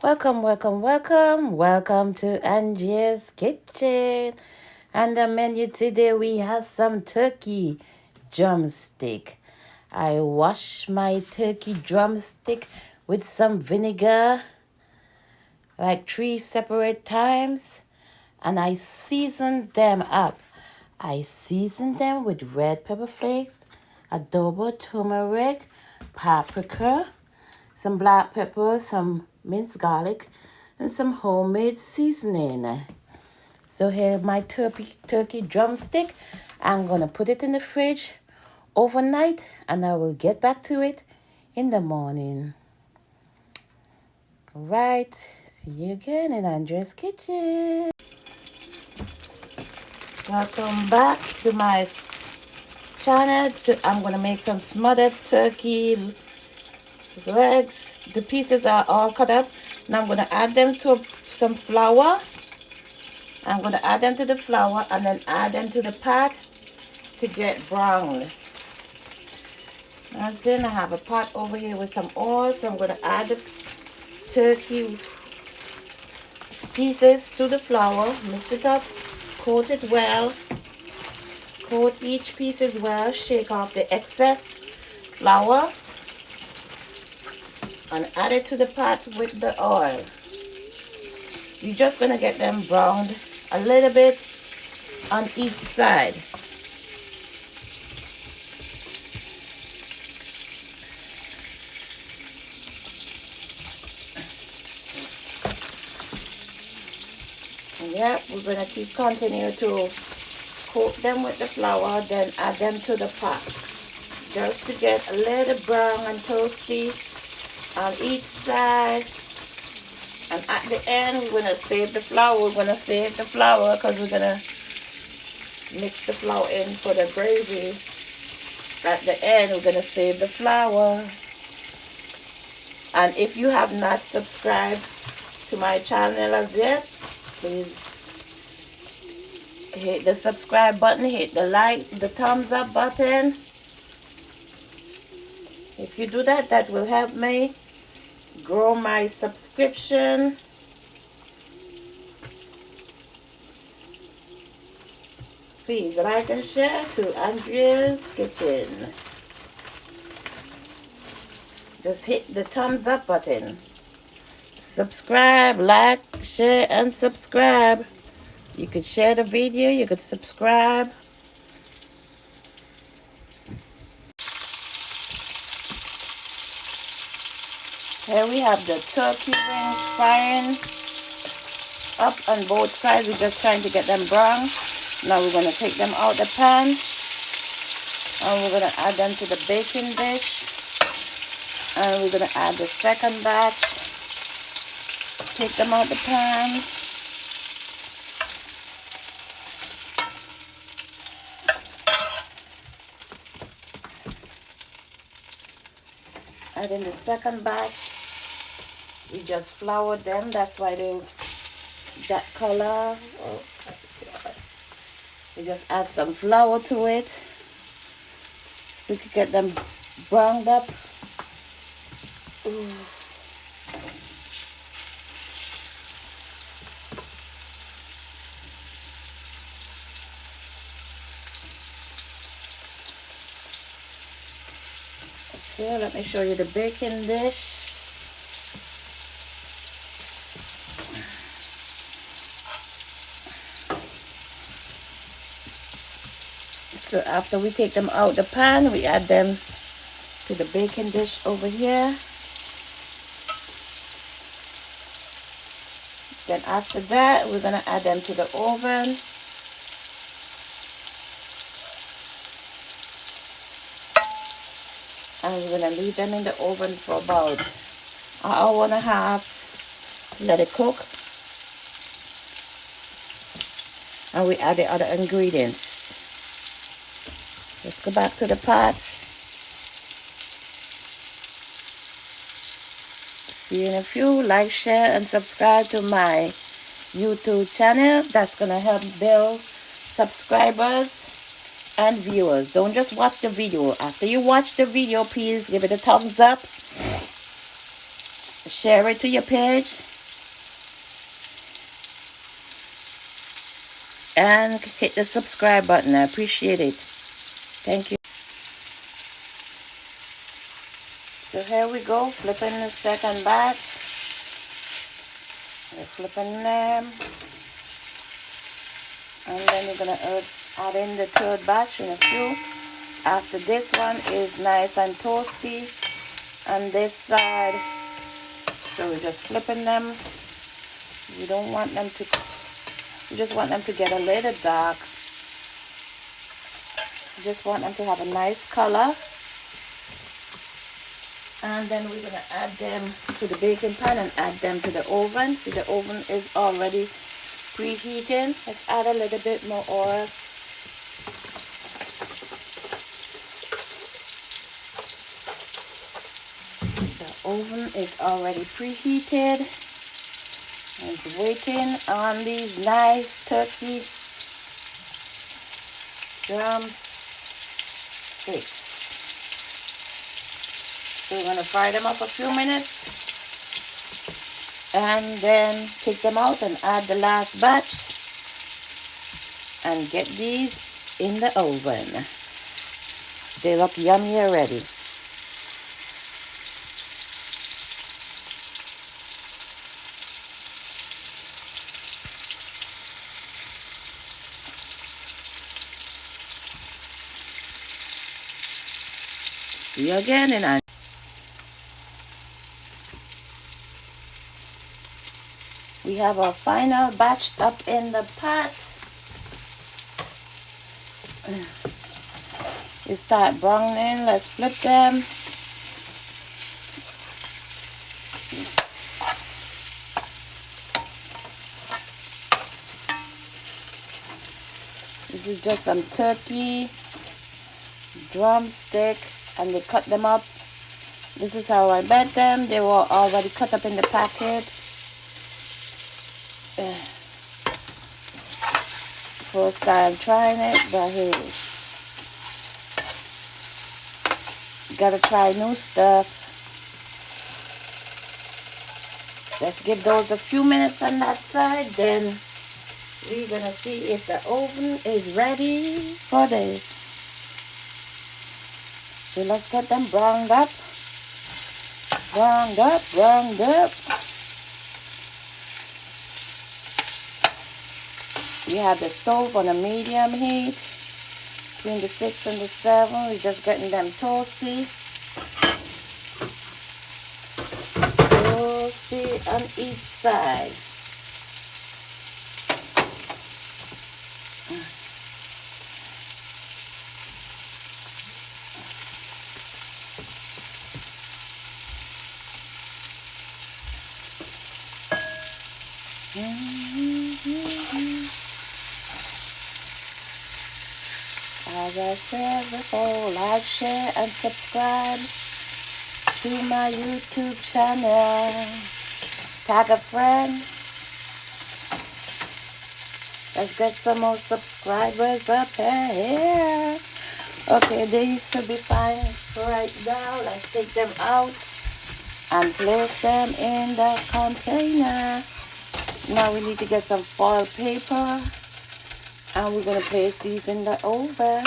Welcome to Angie's Kitchen. And the menu today we have some turkey drumstick. I wash my turkey drumstick with some vinegar like 3 separate times, and I season them up. I season them with red pepper flakes, adobo, turmeric, paprika, some black pepper, some minced garlic, and some homemade seasoning. So here my turkey drumstick. I'm gonna put it in the fridge overnight, and I will get back to it in the morning. All right, see you again in Andrea's Kitchen. Welcome back to my channel. I'm gonna make some smothered turkey legs. The pieces are all cut up. Now I'm gonna add them to some flour. I'm gonna add them to the flour and then add them to the pot to get browned. And then I have a pot over here with some oil, so I'm gonna add the turkey pieces to the flour, mix it up, coat it well, coat each piece as well, shake off the excess flour, and add it to the pot with the oil. You're just gonna get them browned a little bit on each side. Yeah, we're gonna continue to coat them with the flour, then add them to the pot, just to get a little brown and toasty on each side. And at the end, we're gonna save the flour. We're gonna save the flour because we're gonna mix the flour in for the gravy. At the end, we're gonna save the flour. And if you have not subscribed to my channel as yet, please hit the subscribe button, hit the like, the thumbs up button. If you do that, that will help me grow my subscription. Please like and share to Andrea's Kitchen. Just hit the thumbs up button. Subscribe, like, share, and subscribe. You could share the video, you could subscribe. Here we have the turkey wings frying up on both sides. We're just trying to get them brown. Now we're going to take them out the pan, and we're going to add them to the baking dish, and we're going to add the second batch. Take them out the pan. Add in the second batch. We just floured them, that's why they're that color. We just add some flour to it so we can get them browned up. Ooh. Okay, let me show you the baking dish. So after we take them out the pan, we add them to the baking dish over here. Then after that, we're gonna add them to the oven. And we're gonna leave them in the oven for about an hour and a half. Let it cook. And we add the other ingredients. Let's go back to the pot. See you in a few. Like, share, and subscribe to my YouTube channel. That's gonna help build subscribers and viewers. Don't just watch the video. After you watch the video, please give it a thumbs up. Share it to your page. and hit the subscribe button. I appreciate it. Thank you. So here we go, flipping the second batch. We're flipping them. And then we're going to add in the third batch in a few. After this one is nice and toasty on this side. So we're just flipping them. We don't want them to, we just want them to get a little dark. We just want them to have a nice color. And then we're going to add them to the baking pan and add them to the oven. See, the oven is already preheating. Let's add a little bit more oil. The oven is already preheated. It's waiting on these nice turkey drumsticks. So we're going to fry them up a few minutes and then take them out and add the last batch and get these in the oven. They look yummy already. See you again in a We have our final batch up in the pot. They start browning. Let's flip them. This is just some turkey drumstick, and they cut them up. This is how I bought them. They were already cut up in the packet. First time trying it, but hey, gotta try new stuff. Let's give those a few minutes on that side, then we're gonna see if the oven is ready for this. So let's get them browned up. Browned up, browned up. We have the stove on a medium heat, between the 6 and the 7. We're just getting them toasty. Toasty on each side. As I said before, like, share, and subscribe to my YouTube channel. Tag a friend. Let's get some more subscribers up here. Okay, these should be fine right now. Let's take them out and place them in the container. Now we need to get some foil paper. And we're going to place these in the oven.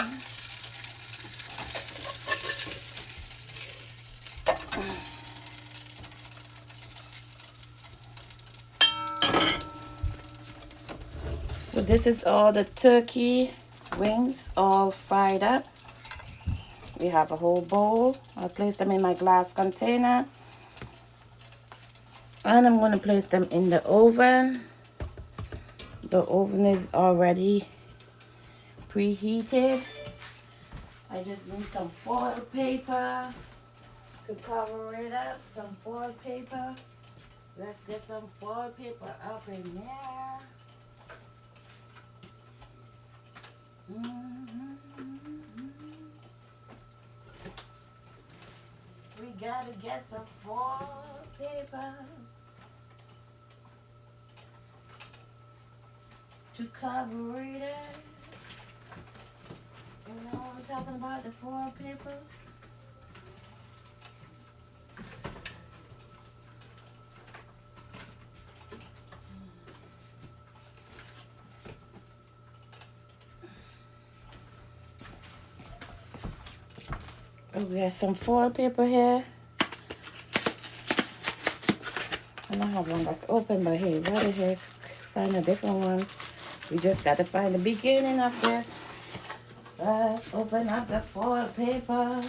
So this is all the turkey wings all fried up. We have a whole bowl. I'll place them in my glass container. And I'm going to place them in the oven. The oven is already preheated. I just need some foil paper to cover it up. Some foil paper. Let's get some foil paper up in there. We gotta get some foil paper to cover it up. You know what I'm talking about, the foil paper? We have some foil paper here. I don't have one that's open, but hey, what the heck? Find a different one. We just got to find the beginning of this. Let's open up the foil paper.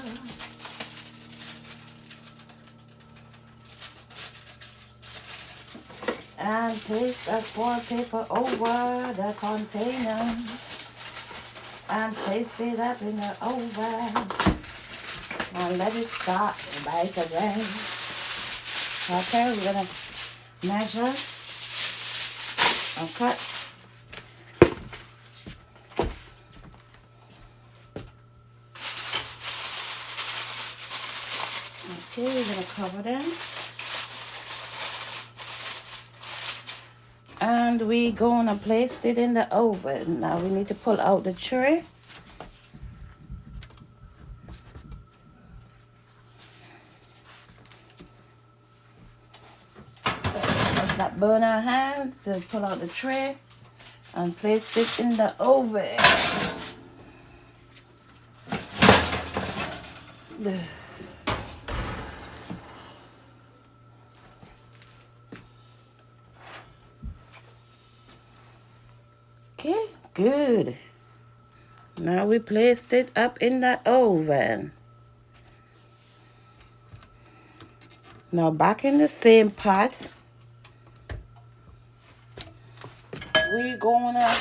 And place the foil paper over the container. And place it up in the oven. And let it start bake again. Okay, we're gonna measure and cut. Okay, we're gonna cover them. And we're gonna place it in the oven. Now we need to pull out the tray. Let's not burn our hands. So pull out the tray and place it in the oven. Okay, good. Now we placed it up in the oven. Now back in the same pot, we're gonna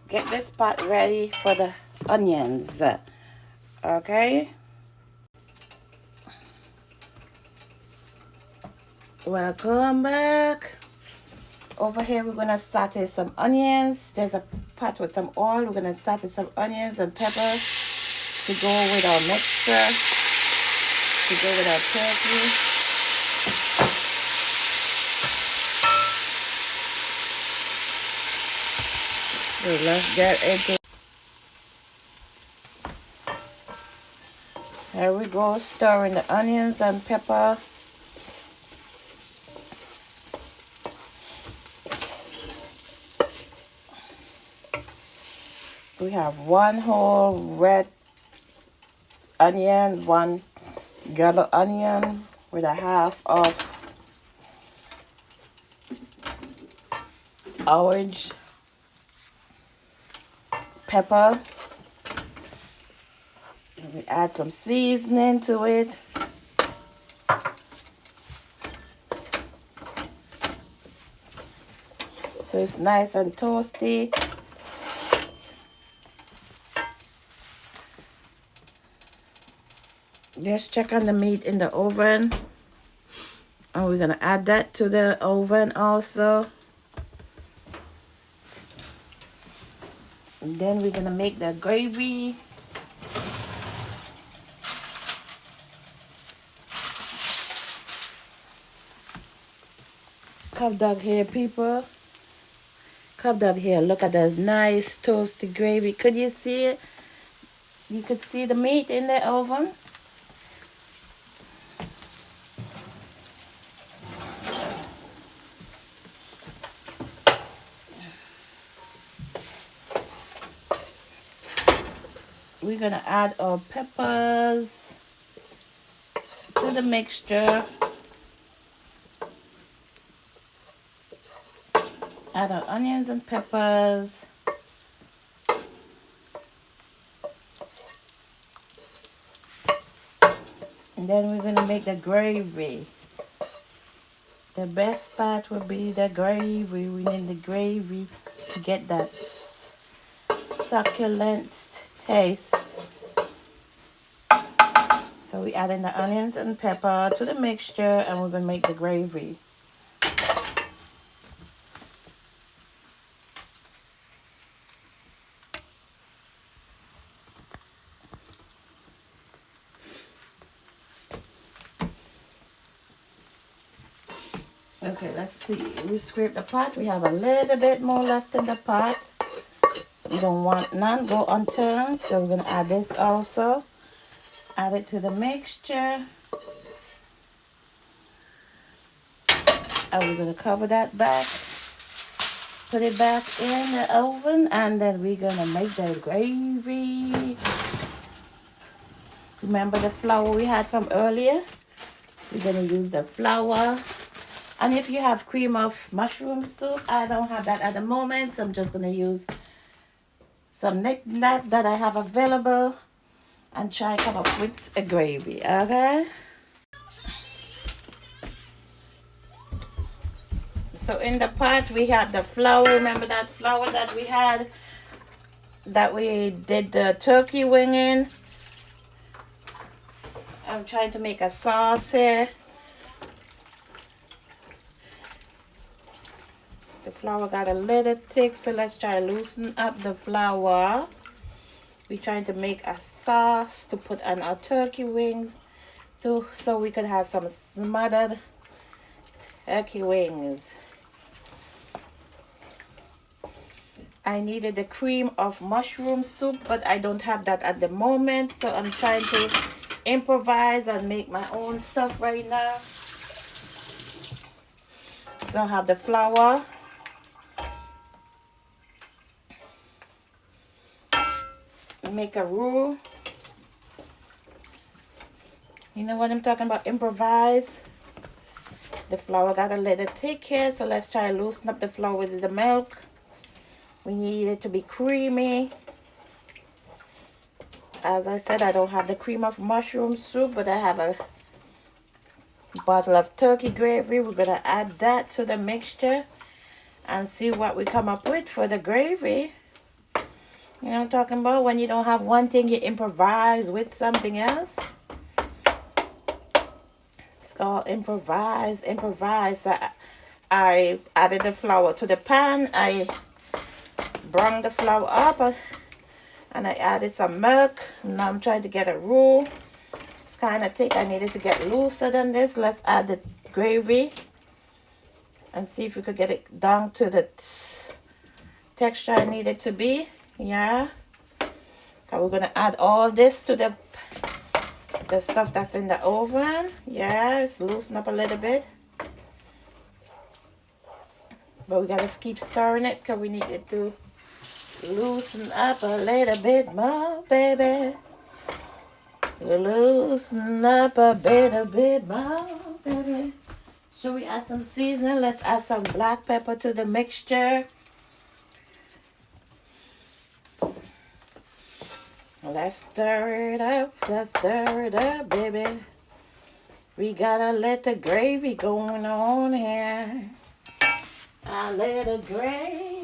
get this pot ready for the onions. Okay? Welcome back. Over here, we're gonna saute some onions. There's a pot with some oil. We're gonna saute some onions and peppers to go with our mixture, to go with our turkey. So let's get into. Here we go, stirring the onions and pepper. We have one whole red onion, one yellow onion with a half of orange pepper. And we add some seasoning to it. So it's nice and toasty. Just check on the meat in the oven. And we're gonna add that to the oven also. And then we're gonna make the gravy. Cup dog here, people. Cup dog here. Look at the nice toasty gravy. Could you see it? You could see the meat in the oven. We're gonna add our peppers to the mixture. Add our onions and peppers. And then we're gonna make the gravy. The best part will be the gravy. We need the gravy to get that succulent taste. So we add in the onions and pepper to the mixture, and we're gonna make the gravy. Okay, let's see. We scrape the pot. We have a little bit more left in the pot. We don't want none go unturned, so we're gonna add this also. Add it to the mixture. And we're gonna cover that back. Put it back in the oven, and then we're gonna make the gravy. Remember the flour we had from earlier? We're going to use the flour. And if you have cream of mushroom soup, I don't have that at the moment, so I'm just going to use some knick-knack that I have available and try to come up with a gravy, okay? So in the pot, we have the flour. Remember that flour that we had, that we did the turkey wing in? I'm trying to make a sauce here. The flour got a little thick, so let's try to loosen up the flour. We're trying to make a sauce to put on our turkey wings too, so we could have some smothered turkey wings. I needed the cream of mushroom soup, but I don't have that at the moment, so I'm trying to improvise and make my own stuff right now. So I have the flour. Make a roux. You know what I'm talking about? Improvise. The flour got a little thick here, so let's try to loosen up the flour with the milk. We need it to be creamy. As I said, I don't have the cream of mushroom soup, but I have a bottle of turkey gravy. We're going to add that to the mixture and see what we come up with for the gravy. You know what I'm talking about? When you don't have one thing, you improvise with something else. It's called improvise. So I added the flour to the pan. I brung the flour up and I added some milk. Now I'm trying to get a roux. It's kind of thick. I needed to get looser than this. Let's add the gravy and see if we could get it down to the texture I need it to be. Yeah. So we're going to add all this to the stuff that's in the oven. Yeah, it's loosen up a little bit. But we got to keep stirring it because we need it to loosen up a little bit more, baby. Loosen up a bit more, baby. Should we add some seasoning? Let's add some black pepper to the mixture. Let's stir it up, baby. We got a little gravy going on here. A little gravy.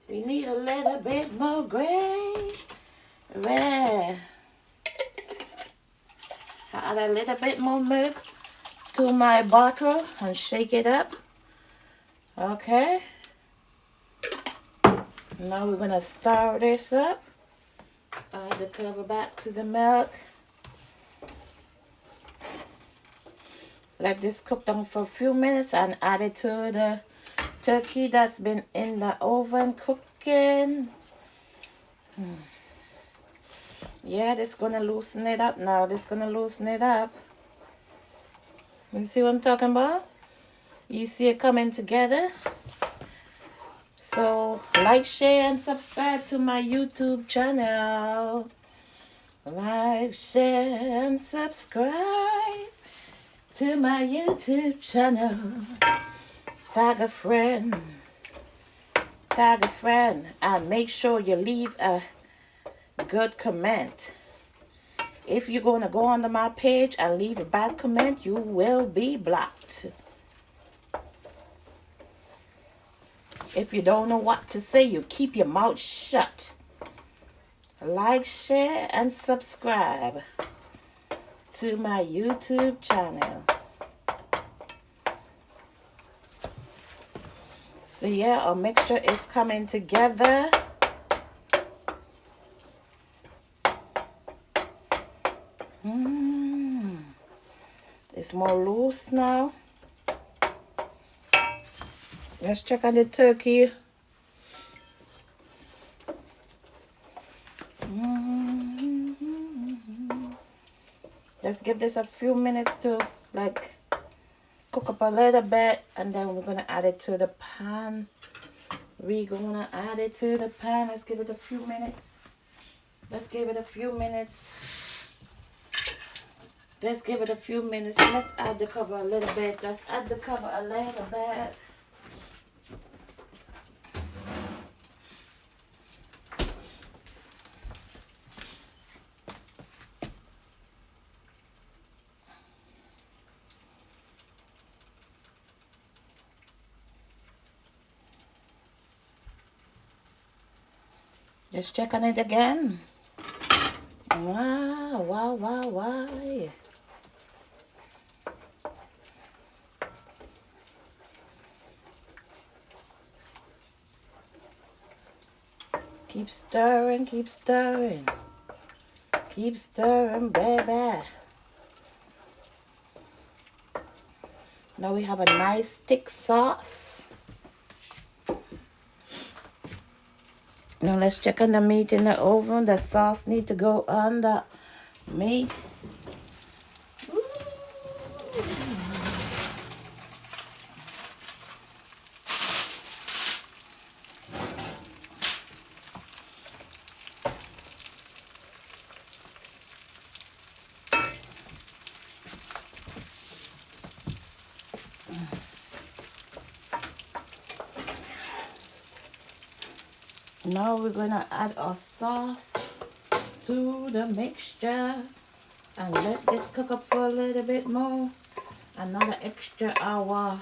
We need a little bit more gravy. Add a little bit more milk to my bottle and shake it up. Okay. Now we're going to stir this up. Add the cover back to the milk. Let this cook down for a few minutes and add it to the turkey that's been in the oven cooking. Yeah, this is going to loosen it up now. This is going to loosen it up. You see what I'm talking about? You see it coming together? So, like, share, and subscribe to my YouTube channel. Like, share, and subscribe to my YouTube channel. Tag a friend. And make sure you leave a good comment. If you're going to go onto my page and leave a bad comment, you will be blocked. If you don't know what to say, you keep your mouth shut. Like, share, and subscribe to my YouTube channel. So yeah, our mixture is coming together. It's more loose now. Let's check on the turkey. Let's give this a few minutes to like cook up a little bit, and then we're gonna add it to the pan. Let's give it a few minutes. Let's give it a few minutes. Let's give it a few minutes. Let's add the cover a little bit. Let's add the cover a little bit. Just check on it again. Wow, wow, wow, wow. Keep stirring, keep stirring. Keep stirring, baby. Now we have a nice thick sauce. Now let's check on the meat in the oven. The sauce need to go on the meat. Ooh. Now we're gonna add our sauce to the mixture and let this cook up for a little bit more. Another extra hour.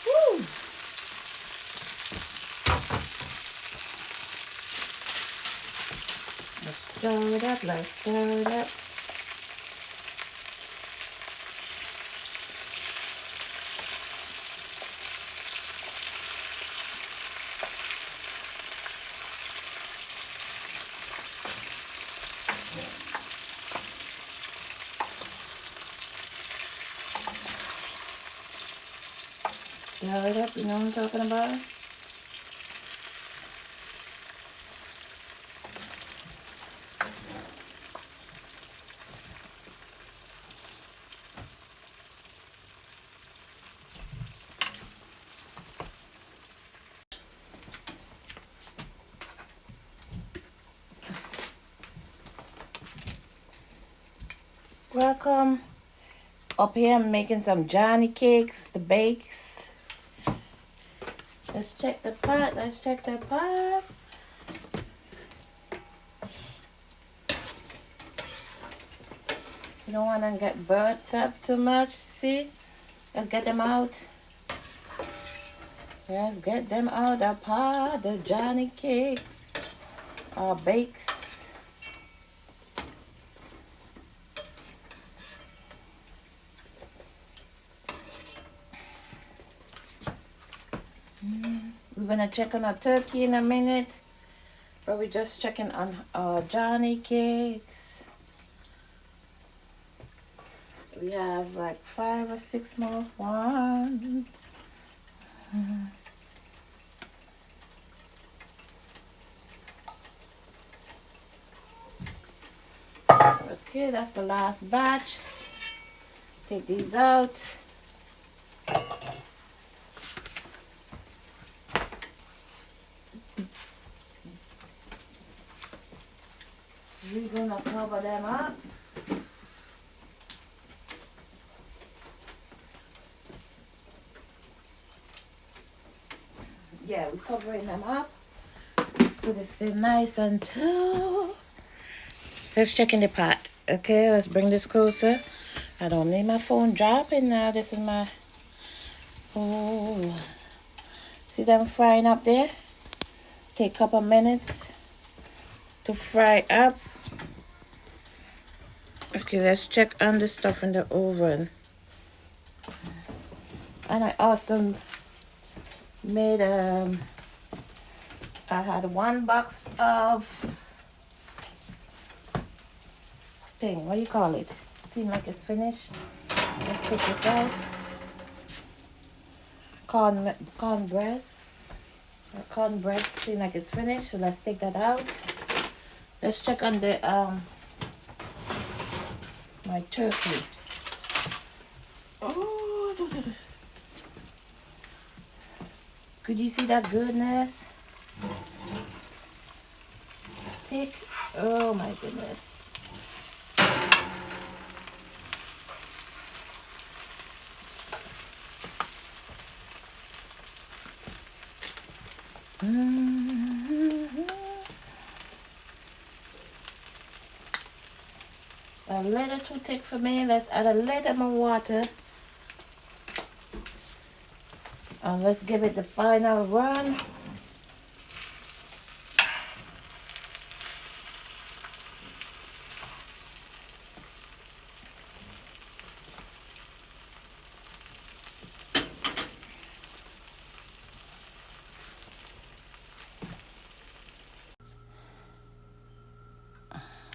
Woo! Let's stir it up, let's stir it up. Stir it up, you know what I'm talking about? Welcome. Up here I'm making some Johnny cakes, the bakes. Let's check the pot, let's check the pot. You don't want to get burnt up too much, see? Let's get them out. Let's get them out the pot, the Johnny cakes, our bakes. We're gonna check on our turkey in a minute, but we're just checking on our Johnny cakes. We have like 5 or 6 more. 1. Okay, that's the last batch. Take these out. We're gonna cover them up. Yeah, we're covering them up so they stay nice and tall. Let's check in the pot. Okay, let's bring this closer. I don't need my phone dropping now. This is my... Oh, see them frying up there? Take a couple minutes to fry up. Okay, let's check on the stuff in the oven. And I also made I had 1 box of thing, what do you call it? Seems like it's finished. Let's take this out. Cornbread seems like it's finished, so let's take that out. Let's check on the my turkey. Oh, could you see that goodness? Thick. Oh my goodness. A little too thick for me. Let's add a little more water. And let's give it the final run.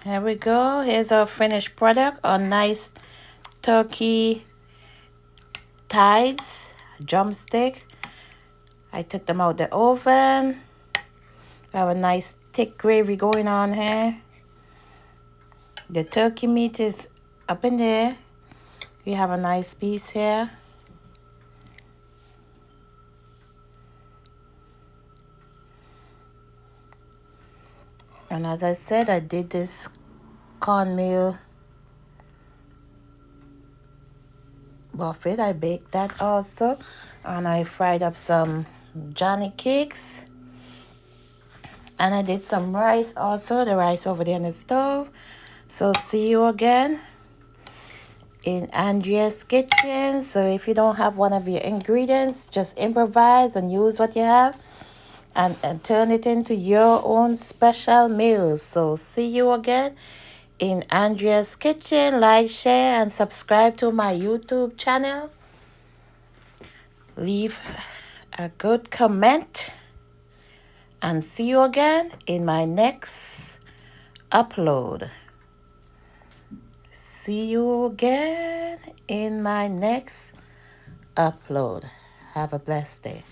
Here we go. Here's our finished product. Our nice turkey thighs, drumstick. I took them out the oven. We have a nice thick gravy going on here. The turkey meat is up in there. We have a nice piece here. And as I said, I did this cornmeal buffet. I baked that also. And I fried up some Johnny cakes. And I did some rice also. The rice over there in the stove. So see you again in Andrea's kitchen. So if you don't have one of your ingredients, just improvise and use what you have. And turn it into your own special meals. So see you again in Andrea's kitchen. Like, share, and subscribe to my YouTube channel. Leave a good comment. And see you again in my next upload. See you again in my next upload. Have a blessed day.